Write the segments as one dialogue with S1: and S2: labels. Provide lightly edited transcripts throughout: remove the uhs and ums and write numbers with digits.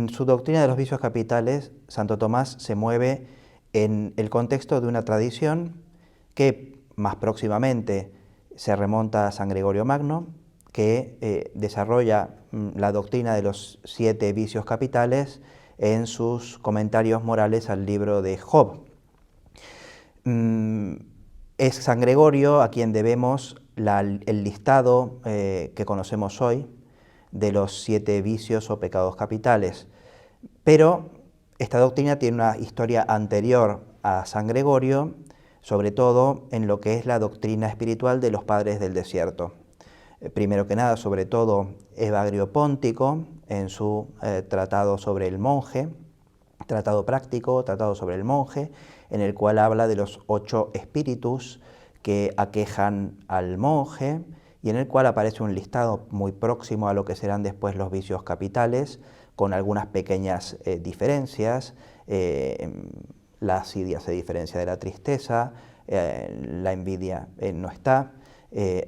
S1: En su doctrina de los vicios capitales, Santo Tomás se mueve en el contexto de una tradición que más próximamente se remonta a San Gregorio Magno, que desarrolla la doctrina de los 7 vicios capitales en sus comentarios morales al libro de Job. Es San Gregorio a quien debemos el listado que conocemos hoy de los 7 vicios o pecados capitales. Pero esta doctrina tiene una historia anterior a San Gregorio, sobre todo en lo que es la doctrina espiritual de los padres del desierto. Primero que nada, sobre todo, Evagrio Póntico, en su tratado sobre el monje, tratado práctico, tratado sobre el monje, en el cual habla de los 8 espíritus que aquejan al monje, y en el cual aparece un listado muy próximo a lo que serán después los vicios capitales, con algunas pequeñas diferencias. La asidia se diferencia de la tristeza, la envidia no está,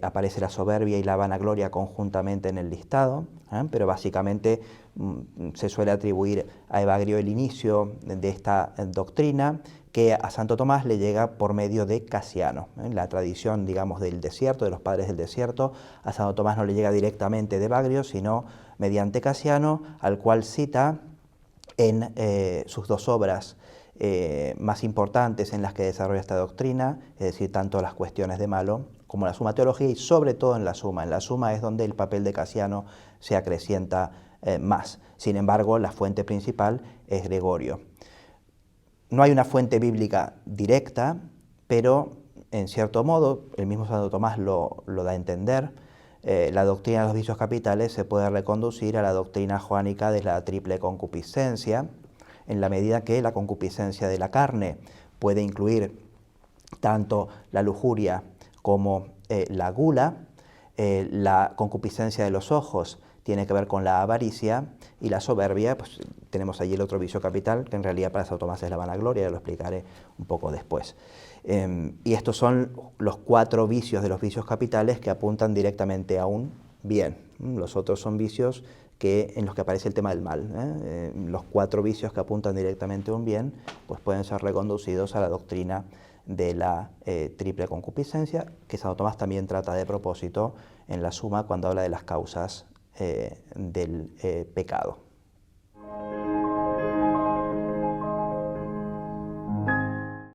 S1: aparece la soberbia y la vanagloria conjuntamente en el listado, pero básicamente se suele atribuir a Evagrio el inicio de esta doctrina, que a Santo Tomás le llega por medio de Casiano. La tradición, digamos, del desierto, de los padres del desierto, a Santo Tomás no le llega directamente de Evagrio, sino mediante Casiano, al cual cita en sus 2 obras más importantes en las que desarrolla esta doctrina, es decir, tanto las cuestiones de Malo como la Suma Teología, y sobre todo en la Suma. En la Suma es donde el papel de Casiano se acrecienta más. Sin embargo, la fuente principal es Gregorio. No hay una fuente bíblica directa, pero en cierto modo, el mismo Santo Tomás lo da a entender, la doctrina de los vicios capitales se puede reconducir a la doctrina joánica de la triple concupiscencia, en la medida que la concupiscencia de la carne puede incluir tanto la lujuria como la gula, la concupiscencia de los ojos tiene que ver con la avaricia, y la soberbia, pues tenemos allí el otro vicio capital, que en realidad para Santo Tomás es la vanagloria, ya lo explicaré un poco después. Y estos son los 4 vicios de los vicios capitales que apuntan directamente a un bien. Los otros son vicios en los que aparece el tema del mal. Los 4 vicios que apuntan directamente a un bien, pues pueden ser reconducidos a la doctrina de la triple concupiscencia, que Santo Tomás también trata de propósito en la Suma cuando habla de las causas del pecado.